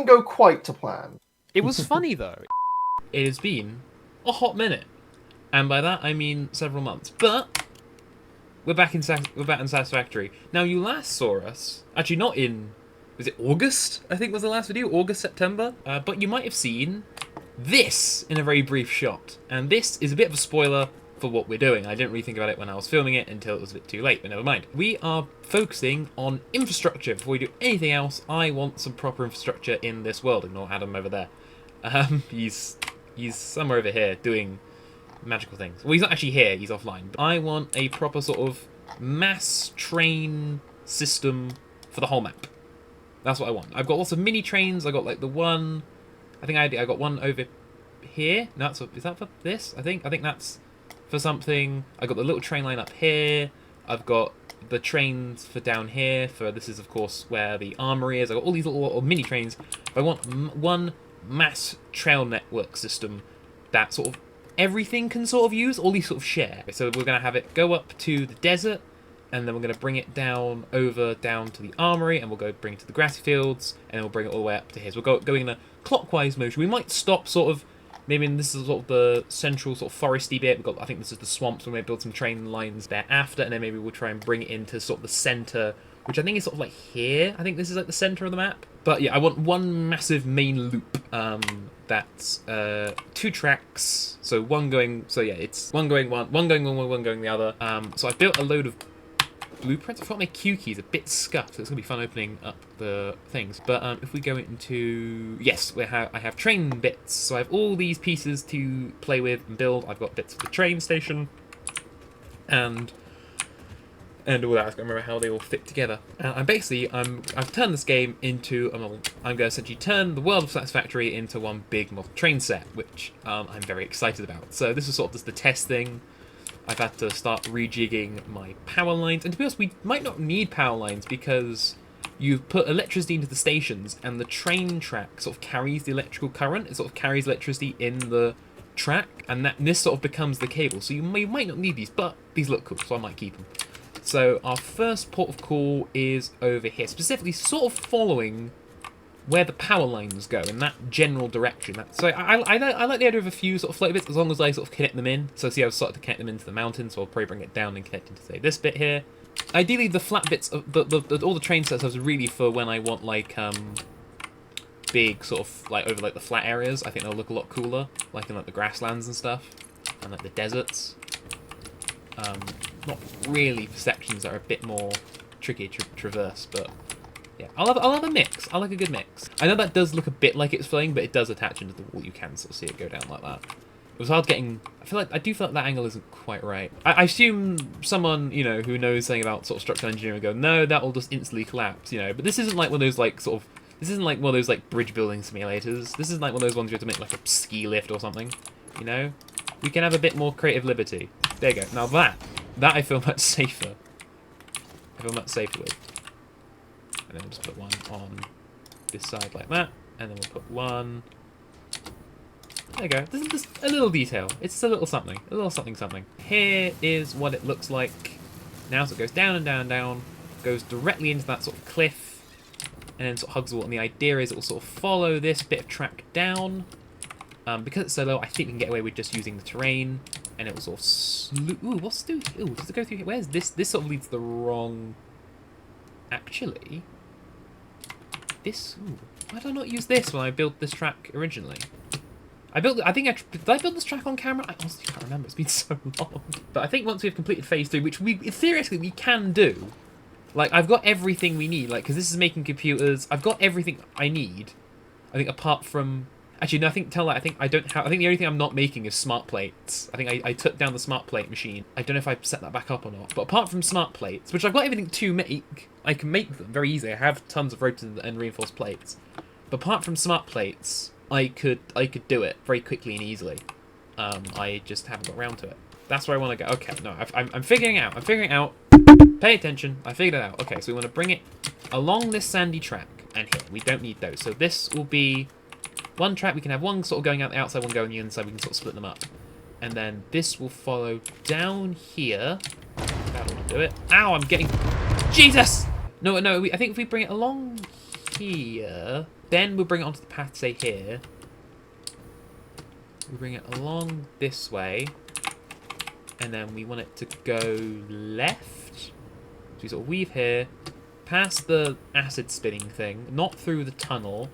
didn't go quite to plan. It was funny though. It has been a hot minute, and by that I mean several months. But we're back in Satisfactory. Now you last saw us actually not in, was it August? I think was the last video, August, September. But you might have seen this in a very brief shot, and this is a bit of a spoiler for what we're doing. I didn't really think about it when I was filming it until it was a bit too late, but never mind. We are focusing on infrastructure. Before we do anything else, I want some proper infrastructure in this world. Ignore Adam over there. He's somewhere over here doing magical things. Well, he's not actually here, he's offline. But I want a proper sort of mass train system for the whole map. That's what I want. I've got lots of mini trains. I got like the one, I think I got one over here. No, is that for this? I think that's for something. I got the little train line up here. I've got the trains for down here. For this is of course where the armory is. I got all these little mini trains. I want one mass trail network system that sort of everything can sort of use. All these sort of share. So we're gonna have it go up to the desert, and then we're going to bring it down to the armory, and we'll go bring it to the grassy fields, and then we'll bring it all the way up to here. So we'll go going in a clockwise motion. We might stop sort of, maybe this is sort of the central sort of foresty bit. I think this is the swamps. We may build some train lines there after, and then maybe we'll try and bring it into sort of the center, which I think is sort of like here. I think this is like the center of the map. But yeah, I want one massive main loop. That's 2 tracks. So one going. So yeah, it's one going one going one going the other. So I built a load of blueprints. I thought my Q key's a bit scuffed, so it's gonna be fun opening up the things. But if we go into, yes, I have train bits. So I have all these pieces to play with and build. I've got bits for the train station, and all that. I can't remember how they all fit together. And basically, I've turned this game into a model. I'm going to essentially turn the world of Satisfactory into one big model train set, which I'm very excited about. So this is sort of just the test thing. I've had to start rejigging my power lines, and to be honest, we might not need power lines because you've put electricity into the stations, and the train track sort of carries the electrical current. It sort of carries electricity in the track, and this sort of becomes the cable. So you might not need these, but these look cool, so I might keep them. So our first port of call is over here, specifically sort of following where the power lines go in that general direction. So I like the idea of a few sort of floaty bits as long as I sort of connect them in. So see, I've started to connect them into the mountain, so I'll probably bring it down and connect into, say, this bit here. Ideally, the flat bits of all the train sets are really for when I want like big sort of like over like the flat areas. I think they'll look a lot cooler, like in like the grasslands and stuff, and like the deserts. Not really for sections that are a bit more tricky to traverse, but yeah, I'll have a mix. I like a good mix. I know that does look a bit like it's flowing, but it does attach into the wall. You can sort of see it go down like that. It was hard getting. I do feel like that angle isn't quite right. I assume someone who knows something about sort of structural engineering would go, no, that will just instantly collapse, But this isn't like one of those like sort of. This isn't like one of those like bridge building simulators. This isn't like one of those ones you have to make like a ski lift or something. We can have a bit more creative liberty. There you go. Now that I feel much safer. I feel much safer with. And then we'll just put one on this side like that, and then we'll put one. There you go. This is just a little detail. It's a little something. A little something something. Here is what it looks like now. So it goes down and down and down, goes directly into that sort of cliff, and then sort of hugs the wall. And the idea is it will sort of follow this bit of track down. Because it's so low, I think we can get away with just using the terrain, and it will sort of ooh, what's do? Ooh, does it go through here? Where's this? This sort of leads the wrong. Actually, this. Ooh, why did I not use this when I built this track originally? Did I build this track on camera? I honestly can't remember. It's been so long. But I think once we've completed phase 3, which theoretically we can do, like I've got everything we need. Like because this is making computers, I've got everything I need. I think apart from. Actually, no, I think the only thing I'm not making is smart plates. I think I took down the smart plate machine. I don't know if I set that back up or not. But apart from smart plates, which I've got everything to make, I can make them very easily. I have tons of rotated and reinforced plates. But apart from smart plates, I could do it very quickly and easily. I just haven't got around to it. That's where I want to go. Okay, no, I'm figuring it out. I'm figuring it out. Pay attention. I figured it out. Okay, so we want to bring it along this sandy track. And here, we don't need those. So this will be one track. We can have one sort of going out the outside, one going the inside. We can sort of split them up. And then this will follow down here. That'll do it. Ow, I'm getting... Jesus! No, I think if we bring it along here... Then we'll bring it onto the path, say here. We bring it along this way. And then we want it to go left. So we sort of weave here. Past the acid spinning thing. Not through the tunnel.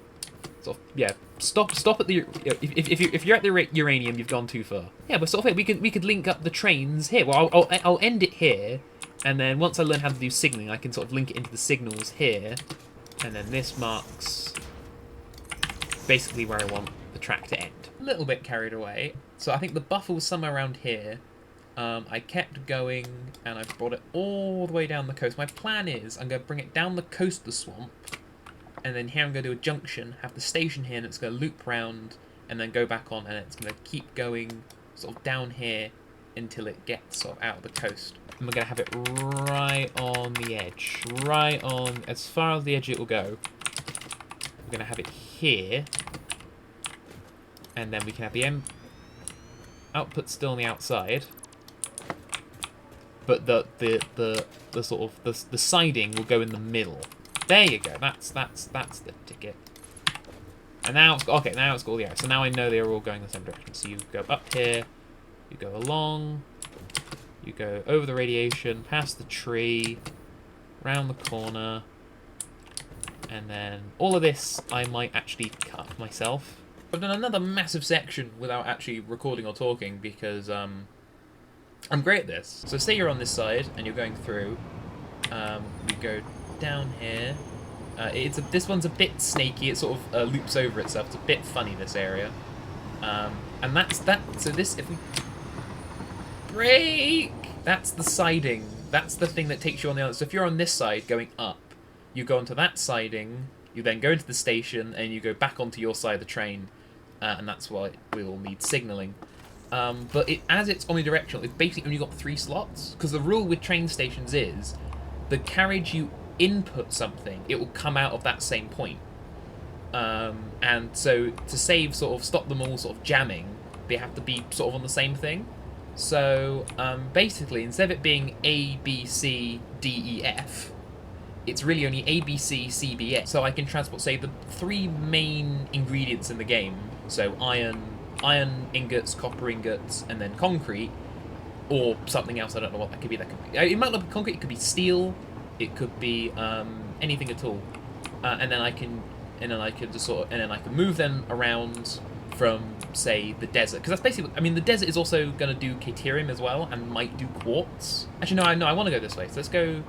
Sort of, yeah. Stop at the... If you're at the uranium, you've gone too far. Yeah, but sort of here. We could link up the trains here. Well, I'll end it here. And then once I learn how to do signaling, I can sort of link it into the signals here. And then this marks basically where I want the track to end. A little bit carried away. So I think the buffer was somewhere around here. I kept going, and I've brought it all the way down the coast. My plan is I'm going to bring it down the coast of the swamp, and then here I'm going to do a junction, have the station here, and it's going to loop round, and then go back on, and it's going to keep going sort of down here until it gets sort of out of the coast. And we're going to have it right on the edge. Right on, as far as the edge it will go. We're going to have it here, and then we can have the output still on the outside. But the sort of the siding will go in the middle. There you go. That's the ticket. And now it's okay. Now it's got all the arrows. So now I know they're all going the same direction. So you go up here, you go along, you go over the radiation, past the tree, round the corner, and then all of this I might actually cut myself. I've done another massive section without actually recording or talking because I'm great at this. So say you're on this side and you're going through. We go down here. This one's a bit snaky. It sort of loops over itself. It's a bit funny, this area. And that's that. So this, if we break, that's the siding. That's the thing that takes you on the other. So if you're on this side going up, you go onto that siding. You then go into the station and you go back onto your side of the train. And that's why we will need signalling. But as it's omnidirectional, it's basically only got 3 slots. Because the rule with train stations is, the carriage you input something, it will come out of that same point. And so to stop them all sort of jamming, they have to be sort of on the same thing. So basically, instead of it being A, B, C, D, E, F, it's really only A, B, C, C, B, F. So I can transport, say, the 3 main ingredients in the game. So iron ingots, copper ingots, and then concrete, or something else. I don't know what that could be. It might not be concrete. It could be steel. It could be anything at all. And then I can move them around from, say, the desert, because that's basically. I mean, the desert is also going to do Caterium as well, and might do quartz. Actually, no. I want to go this way. So let's go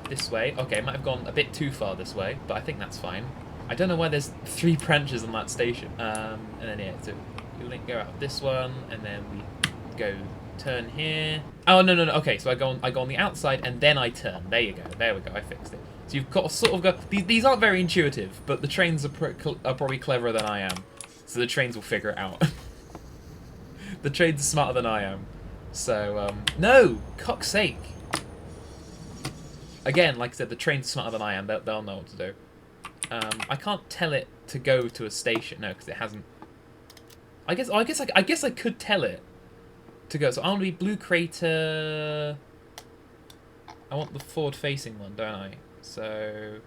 this way. Okay, I might have gone a bit too far this way, but I think that's fine. I don't know why there's 3 branches on that station. And then yeah, so we go out this one, and then we go turn here. Oh no. Okay, so I go on the outside, and then I turn. There you go. There we go. I fixed it. So you've got to sort of go. These aren't very intuitive, but the trains are probably cleverer than I am. So the trains will figure it out. The trains are smarter than I am. So no, cock's sake. Again, like I said, the trains are smarter than I am. They'll know what to do. I can't tell it to go to a station. No, because it hasn't. I guess I could tell it to go. So I want to be Blue Crater. I want the forward-facing one, don't I? So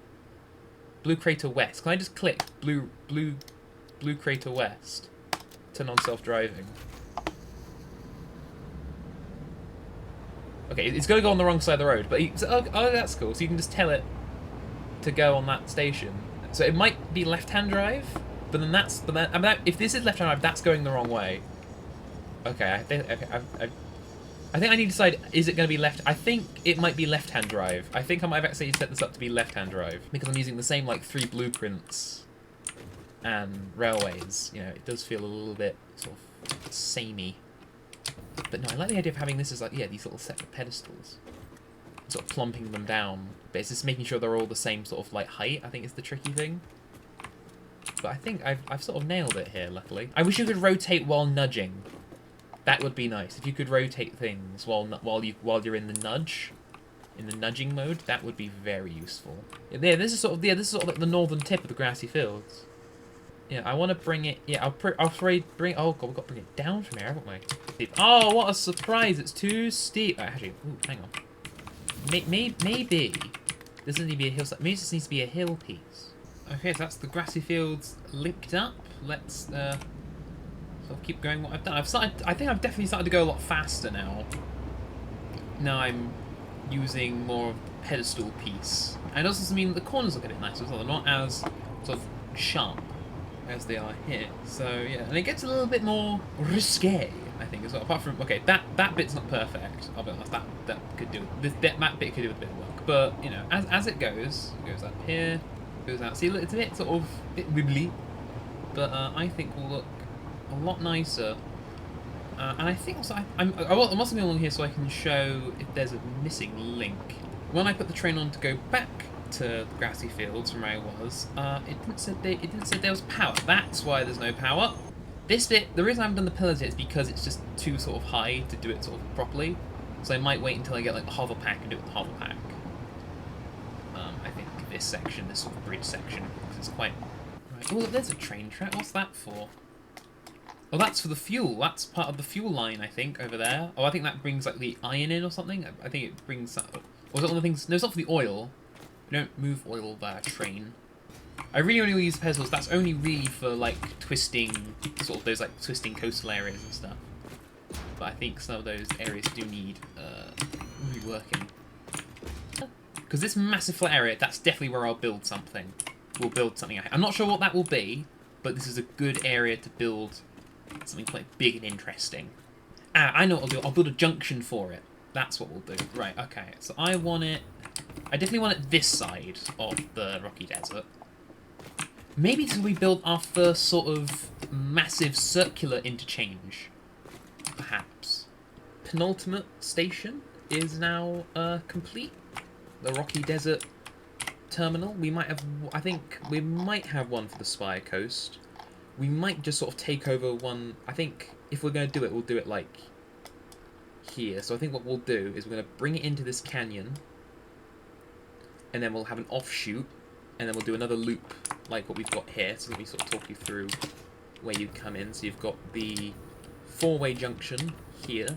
Blue Crater West. Can I just click Blue Crater West? Turn on self-driving. Okay, it's going to go on the wrong side of the road, but oh, that's cool. So you can just tell it to go on that station. So it might be left-hand drive, but then if this is left-hand drive, that's going the wrong way. Okay, I think I need to decide, is it going to be left? I think it might be left-hand drive. I think I might have actually set this up to be left-hand drive, because I'm using the same, like, 3 blueprints and railways. You know, it does feel a little bit sort of samey. But no, I like the idea of having this as, like, yeah, these little separate pedestals. Sort of plumping them down. But it's just making sure they're all the same sort of, like, height, I think is the tricky thing. But I think I've sort of nailed it here, luckily. I wish you could rotate while nudging. That would be nice. If you could rotate things while you're in the nudging mode, that would be very useful. Yeah, this is sort of like the northern tip of the grassy fields. Yeah, I want to bring it. Yeah, I'll bring. Oh god, we've got to bring it down from here, haven't we? Oh, what a surprise! It's too steep. Actually, ooh, hang on. Maybe this doesn't need to be a hillside. Maybe this needs to be a hill piece. Okay, so that's the grassy fields linked up. Let's sort of keep going what I've done. I think I've definitely started to go a lot faster now. Now I'm using more of the pedestal piece. And it also does mean that the corners look a bit nicer as well. They're not as sort of sharp as they are here. So yeah, and it gets a little bit more risque, I think, as well. Apart from, okay, that bit's not perfect. I'll be honest, that could do that bit could do with a bit of work. But you know, as it goes up here, goes out. See, look, it's a bit sort of wibbly, but I think will look a lot nicer. And I think also I'm also going along here so I can show if there's a missing link. When I put the train on to go back to the grassy fields from where I was, it didn't say there was power. That's why there's no power. This bit, the reason I haven't done the pillars yet is because it's just too sort of high to do it sort of properly. So I might wait until I get like the hover pack and do it with the hover pack. I think this section, this sort of bridge section, because it's quite... Right. Oh, there's a train track. What's that for? Oh, that's for the fuel. That's part of the fuel line, I think, over there. Oh, I think that brings like the iron in or something. I think it brings that... Or is that one of the things... No, it's not for the oil. We don't move oil via train. I really only use pedestals. That's only really for like twisting, sort of those like twisting coastal areas and stuff. But I think some of those areas do need reworking. Because this massive flat area, that's definitely where I'll build something. We'll build something. I'm not sure what that will be, but this is a good area to build something quite big and interesting. Ah, I know what I'll do. I'll build a junction for it. That's what we'll do. Right, okay. So I want it... I definitely want it this side of the rocky desert. Maybe till we build our first sort of massive circular interchange. Perhaps. Penultimate station is now complete. The Rocky Desert terminal. We might have... I think we might have one for the Spire Coast. We might just sort of take over one... I think if we're going to do it, we'll do it like here. So I think what we'll do is we're going to bring it into this canyon. And then we'll have an offshoot. And then we'll do another loop like what we've got here. So let me sort of talk you through where you come in. So you've got the four-way junction here.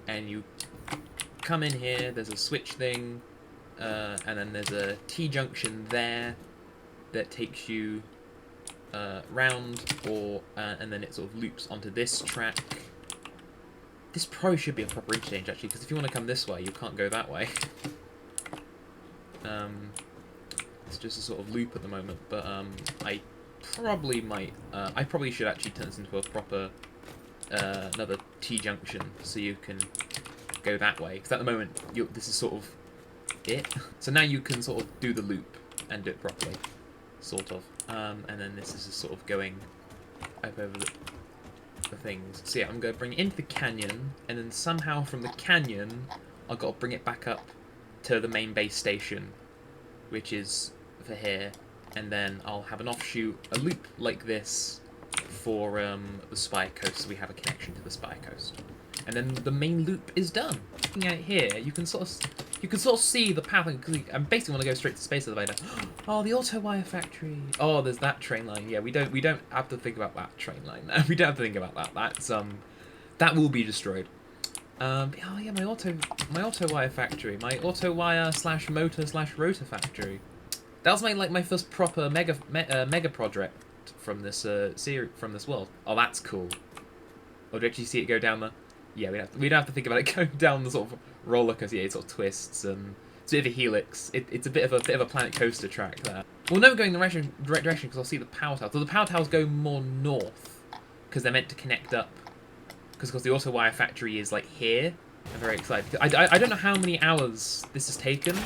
And you come in here. There's a switch thing. And then there's a T-junction there that takes you round, and then it sort of loops onto this track. This probably should be a proper interchange, actually, because if you want to come this way, you can't go that way. It's just a sort of loop at the moment, but I probably might... I probably should actually turn this into a proper... another T-junction, so you can go that way. Because at the moment, this is sort of it. So now you can sort of do the loop and do it properly. Sort of. And then this is just sort of going up over the things. So yeah, I'm going to bring it into the canyon, and then somehow from the canyon, I've got to bring it back up to the main base station, which is for here. And then I'll have an offshoot, a loop like this, for the Spire Coast, so we have a connection to the Spire Coast. And then the main loop is done. Looking at it here, you can sort of see the path. I basically want to go straight to Space Elevator. Oh, the Auto Wire Factory. Oh, there's that train line. Yeah, we don't have to think about that train line. We don't have to think about that. That's that will be destroyed. Oh yeah, my Auto Wire Factory, my Auto Wire / motor / rotor factory. That was my first proper mega project from this from this world. Oh, that's cool. Oh, do you actually see it go down the? Yeah, we don't have to think about it going down the sort of roller coaster. Yeah, it sort of twists and it's a bit of a helix. It's a bit of a planet coaster track there. We'll never go in the direct direction because I'll see the power towers. So the power towers go more north because they're meant to connect up. Because of course the Auto Wire Factory is like here. I'm very excited. I don't know how many hours this has taken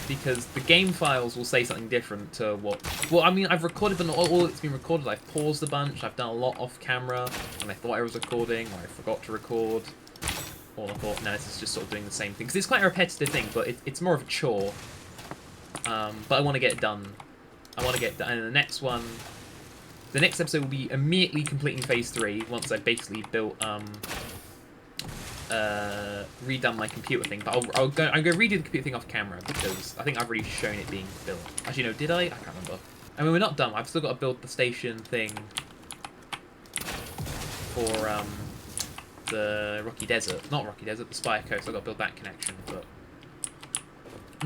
because the game files will say something different to what... Well, I mean, I've recorded, but not all it's been recorded. I've paused a bunch. I've done a lot off camera, and I thought I was recording, or I forgot to record. Or I thought, no, this is just sort of doing the same thing. Because it's quite a repetitive thing, but it's more of a chore. But I want to get it done. I want to get it done. And the next one... The next episode will be immediately completing Phase 3, once I've basically built... redone my computer thing, but I'm going to redo the computer thing off camera because I think I've already shown it being built. Actually, no, did I? I can't remember. I mean, we're not done. I've still got to build the station thing for the Rocky Desert. Not Rocky Desert, the Spire Coast. I've got to build that connection, but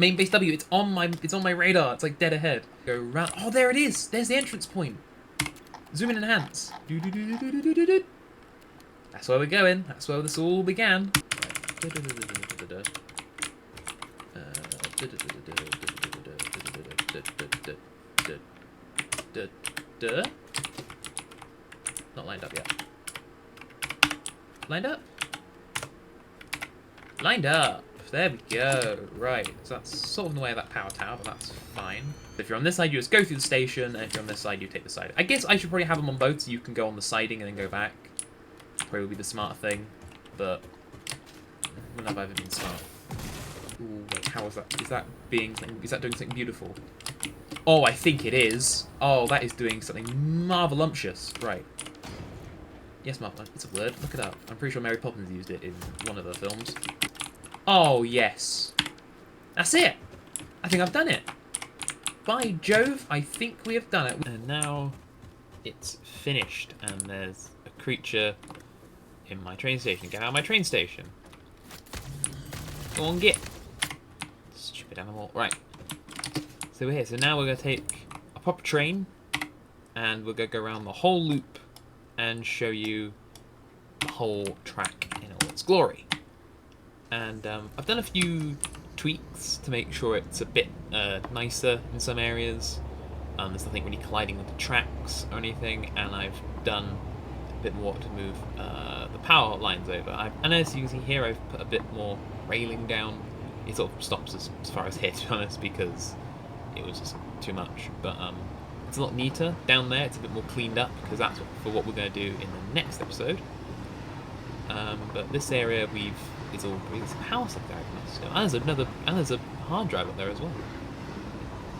Main base W, it's on my radar. It's like dead ahead. Go round. Oh, there it is. There's the entrance point. Zoom in and enhance. That's where we're going. That's where this all began. Not lined up yet. Lined up? Lined up. There we go. Right. So that's sort of in the way of that power tower, but that's fine. If you're on this side, you just go through the station, and if you're on this side, you take the side. I guess I should probably have them on both, so you can go on the siding and then go back. Probably would be the smart thing, but when have I ever been smart? Ooh, wait, how is that? Is that doing something beautiful? Oh, I think it is. Oh, that is doing something marvelumptious. Right. Yes, Marvel. It's a word. Look it up. I'm pretty sure Mary Poppins used it in one of the films. Oh, yes. That's it. I think I've done it. By Jove, I think we have done it. And now it's finished, and there's a creature in my train station. Get out of my train station. Go on, get. Stupid animal. Right. So we're here. So now we're going to take a proper train, and we're going to go around the whole loop and show you the whole track in all its glory. And I've done a few tweaks to make sure it's a bit nicer in some areas. There's nothing really colliding with the tracks or anything, and I've done a bit more to move the power lines over. And as you can see here, I've put a bit more railing down. It sort of stops as far as here, to be honest, because it was just too much. But it's a lot neater down there. It's a bit more cleaned up, because that's for what we're going to do in the next episode. But this area there's a power supply there. And there's a hard drive up there as well.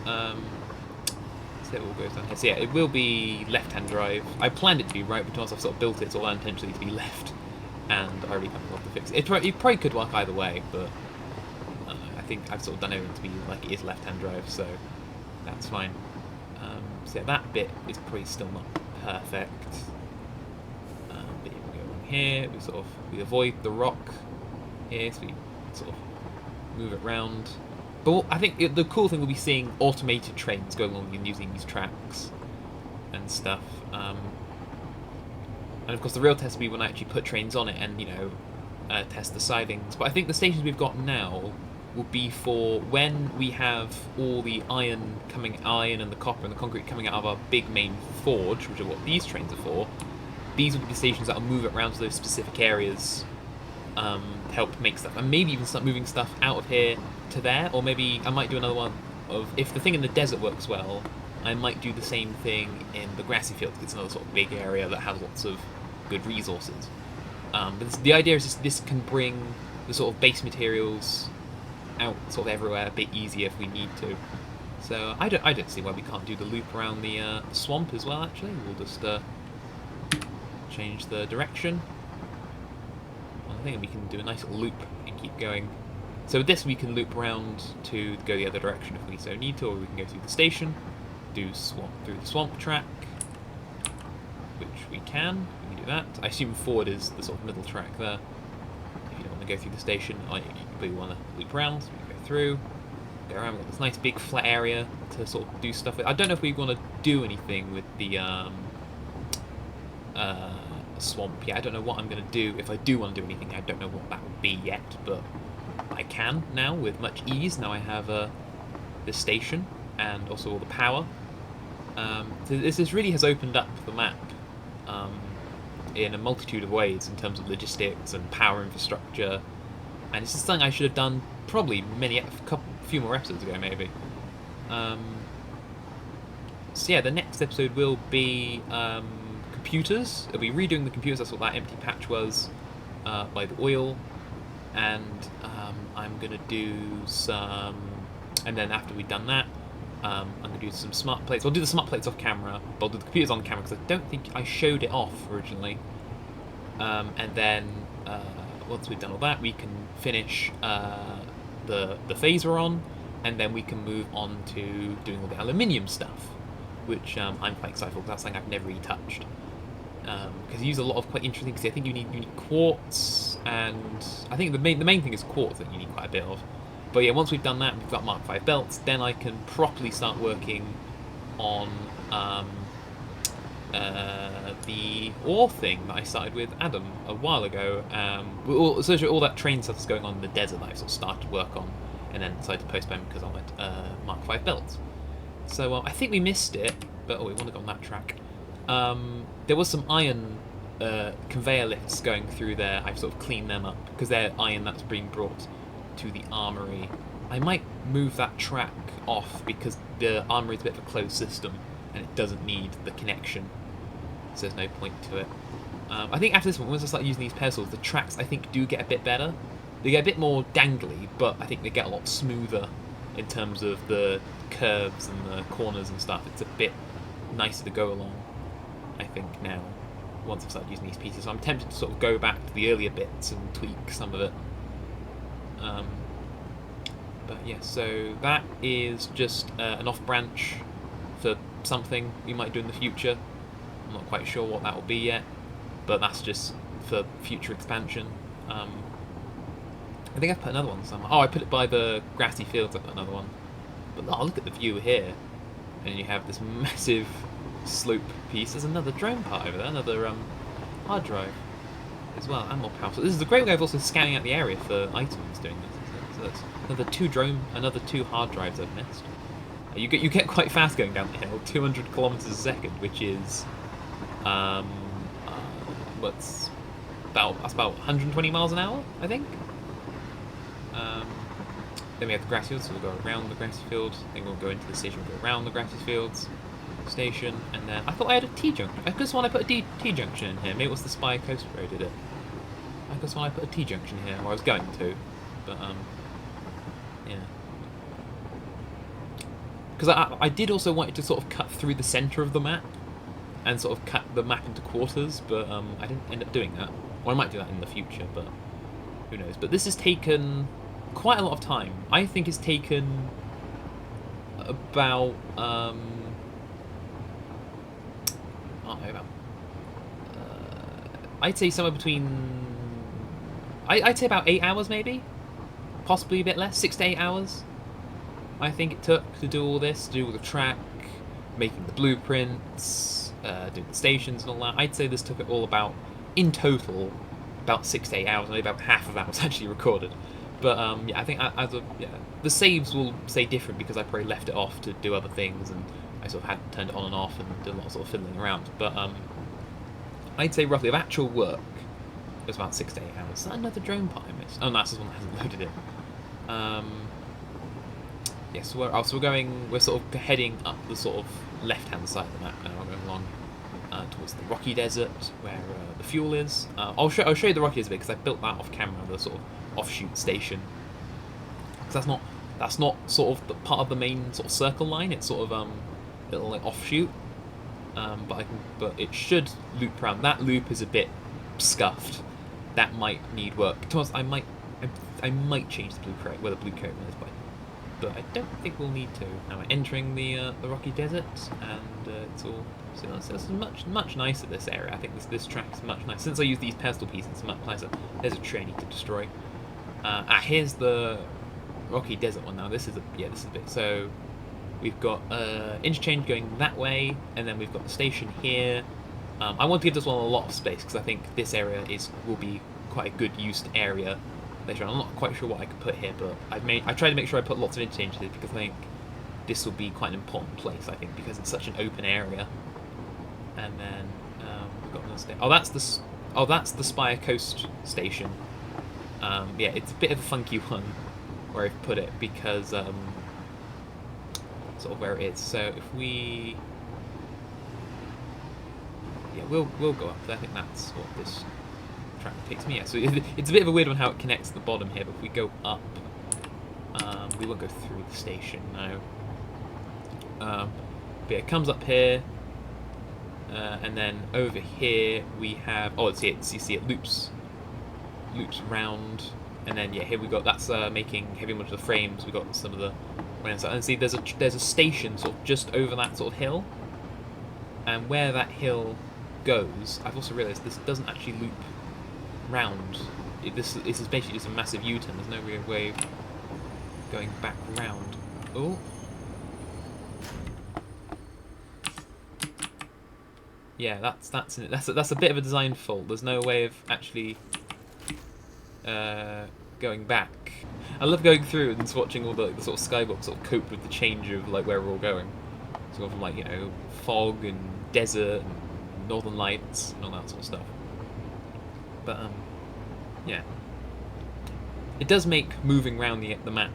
So it all goes down here. So yeah, it will be left-hand drive. I planned it to be right, but once I've sort of built it, it's all unintentionally to be left. And I really can't have to fix it. It probably could work either way, but I think I've sort of done everything to be like it is left-hand drive, so that's fine. So yeah, that bit is probably still not perfect. But yeah, we go along here. We avoid the rock here, so we sort of move it round. But I think the cool thing will be seeing automated trains going along and using these tracks and stuff. And of course, the real test will be when I actually put trains on it and test the sidings. But I think the stations we've got now will be for when we have all the iron and the copper and the concrete coming out of our big main forge, which are what these trains are for. These will be the stations that will move it around to those specific areas to help make stuff, and maybe even start moving stuff out of here to there, or maybe I might do another one of, if the thing in the desert works well, I might do the same thing in the grassy field, because it's another sort of big area that has lots of good resources. But the idea is this can bring the sort of base materials out sort of everywhere a bit easier if we need to. So I don't see why we can't do the loop around the swamp as well. Actually, we'll just change the direction. I think we can do a nice little loop and keep going. So with this, we can loop around to go the other direction if we so need to, or we can go through the station, through the swamp track, which we can do that. I assume forward is the sort of middle track there. If you don't want to go through the station, but you want to loop around, so we go through, go around. We've got this nice big flat area to sort of do stuff with. I don't know if we want to do anything with the swamp yet. I don't know what I'm going to do. If I do want to do anything, I don't know what that would be yet, but I can now with much ease. Now I have this station and also all the power. So this really has opened up the map in a multitude of ways in terms of logistics and power infrastructure, and it's just something I should have done probably a few more episodes ago maybe. So yeah, the next episode will be computers. It'll be redoing the computers. That's what that empty patch was by the oil, and I'm gonna do some. And then after we've done that, I'm gonna do some smart plates. I'll do the smart plates off camera, but I'll do the computers on camera because I don't think I showed it off originally. And then once we've done all that, we can finish the phase we're on, and then we can move on to doing all the aluminium stuff, which I'm quite excited for because that's something I've never really touched. Because you use a lot of quite interesting. I think you need quartz, and I think the main thing is quartz that you need quite a bit of. But yeah, once we've done that, we've got Mark 5 belts, then I can properly start working on the ore thing that I started with Adam a while ago. Essentially all that train stuff that's going on in the desert that I sort of started work on, and then decided to postpone because I went Mark 5 belts. So I think we missed it, but we wouldn't have gone that track. There was some iron conveyor lifts going through there. I've sort of cleaned them up because they're iron that's being brought to the armory. I might move that track off because the armory is a bit of a closed system and it doesn't need the connection, so there's no point to it. I think after this one, once I start using these pedestals, the tracks I think do get a bit better. They get a bit more dangly, but I think they get a lot smoother in terms of the curves and the corners and stuff. It's a bit nicer to go along, I think, now, once I've started using these pieces. So I'm tempted to sort of go back to the earlier bits and tweak some of it. But yeah, so that is just an off-branch for something we might do in the future. I'm not quite sure what that will be yet, but that's just for future expansion. I think I've put another one somewhere. Oh, I put it by the grassy fields. I put another one. But look at the view here, and you have this massive slope piece. There's another drone part over there, another hard drive as well, and more power. So this is a great way of also scanning out the area for items doing this. So that's another two hard drives I've missed. You get quite fast going down the hill, 200 kilometers a second, which is that's about 120 miles an hour, I think. Then we have the grassy fields, so we'll go around the grassy field. Then we'll go into the station, we'll go around the grassy fields station, and then I thought I had a T-junction. I could have sworn I put a T-junction in here. Maybe it was the Spire Coast Road did it. I could have sworn I put a T-junction here, or I was going to, but yeah. Because I did also want it to sort of cut through the centre of the map, and sort of cut the map into quarters, but I didn't end up doing that. Or I might do that in the future, but who knows. But this has taken quite a lot of time. I think it's taken about I'd say somewhere between I'd say about 8 hours, maybe, possibly a bit less, 6 to 8 hours. I think it took to do all this, to do all the track, making the blueprints, doing the stations and all that. I'd say this took it all about, in total, about 6 to 8 hours. Maybe about half of that was actually recorded. But yeah, I think the saves will say different because I probably left it off to do other things, and I sort of had turned it on and off and did a lot of sort of fiddling around. But I'd say roughly of actual work it was about 6 to 8 hours. Is that another drone part I missed? Oh, no, that's this one that hasn't loaded it. Yeah, so we're sort of heading up the sort of left-hand side of the map now. We're going along towards the Rocky Desert, where the fuel is. I'll show you the Rocky Desert because I built that off camera, the sort of offshoot station. Because that's not sort of the part of the main sort of circle line. It's sort of a little like offshoot. But it should loop around. That loop is a bit scuffed. That might need work. To us, I might change the blue coat where the blue coat is, but I don't think we'll need to. Now we're entering the Rocky Desert, and it's all it's much nicer, this area. I think this track is much nicer. Since I use these pedestal pieces, it's much nicer. There's a tree I need to destroy. Here's the Rocky Desert one now. This is a bit. So we've got interchange going that way, and then we've got the station here. I want to give this one a lot of space because I think this area will be quite a good used area later on. I'm not quite sure what I could put here, but I tried to make sure I put lots of interchanges here because I think this will be quite an important place. I think because it's such an open area. And then we've got another station. That's the Spire Coast station. Yeah, it's a bit of a funky one where I've put it because sort of where it is. So if we, yeah, we'll go up. I think that's what this track takes me. Yeah, so it's a bit of a weird one how it connects to the bottom here. But if we go up, we won't go through the station now. But it comes up here. And then over here we have, you see it loops round, and then yeah, here we got, that's making heavy much of the frames. We got some of the, and see there's a station sort of just over that sort of hill, and where that hill goes, I've also realised this doesn't actually loop round. This is basically just a massive U-turn. There's no real way going back round. Oh. Yeah, that's a bit of a design fault. There's no way of actually going back. I love going through and just watching all the sort of skybox sort of cope with the change of like where we're all going. Sort of like, you know, fog and desert and northern lights and all that sort of stuff. But yeah, it does make moving around the map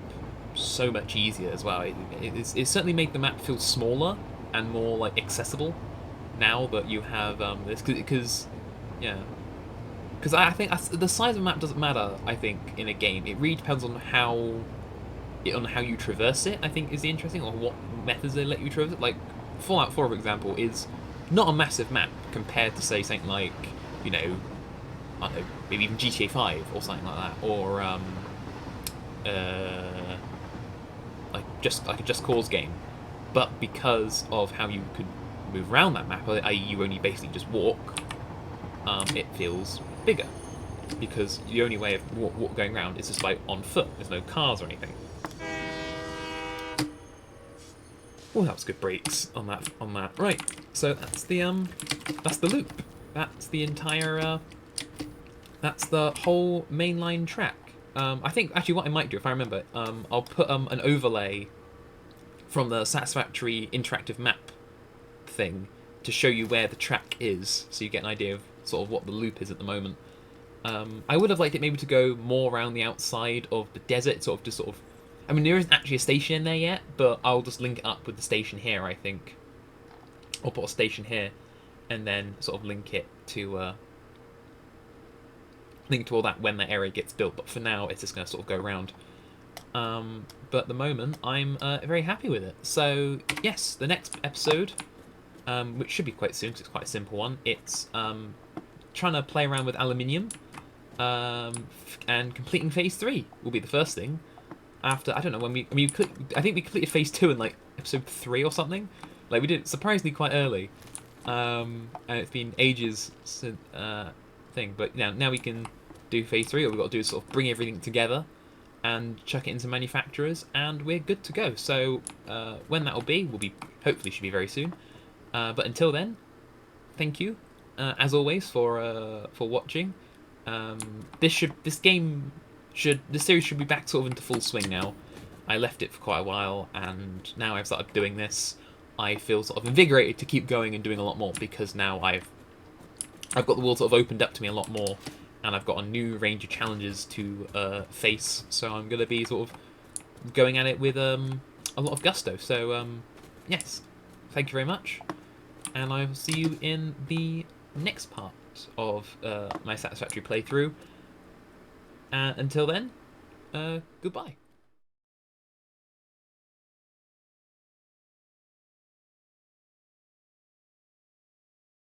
so much easier as well. It certainly made the map feel smaller and more like accessible now that you have this, because yeah, because I think the size of the map doesn't matter. I think in a game, it really depends on how you traverse it. I think is the interesting, or what methods they let you traverse it. Like Fallout 4, for example, is not a massive map compared to say something like, you know, I don't know, maybe even GTA 5 or something like that, or like a Just Cause game. But because of how you could move around that map, i.e. you only basically just walk, it feels bigger. Because the only way of going around is just like on foot. There's no cars or anything. Oh, that was good brakes on that. Right, so that's the loop. That's the entire that's the whole mainline track. I think actually what I might do, if I remember, I'll put an overlay from the Satisfactory interactive map thing to show you where the track is, so you get an idea of sort of what the loop is at the moment. I would have liked it maybe to go more around the outside of the desert, sort of. I mean, there isn't actually a station in there yet, but I'll just link it up with the station here, I think. I'll put a station here, and then sort of link it to all that when that area gets built. But for now, it's just going to sort of go around. But at the moment, I'm very happy with it. So yes, the next episode, which should be quite soon because it's quite a simple one. It's trying to play around with aluminium, and completing phase 3 will be the first thing. After, I don't know when I think we completed phase 2 in like episode 3 or something. Like we did it surprisingly quite early, and it's been ages since thing. But now we can do phase 3. All we've got to do is sort of bring everything together and chuck it into manufacturers, and we're good to go. So when that will be hopefully should be very soon. But until then, thank you as always for watching. This series should be back sort of into full swing now. I left it for quite a while, and now I've started doing this. I feel sort of invigorated to keep going and doing a lot more, because now I've got the world sort of opened up to me a lot more, and I've got a new range of challenges to face. So I'm going to be sort of going at it with a lot of gusto. So yes, thank you very much, and I will see you in the next part of my Satisfactory playthrough. Until then, goodbye.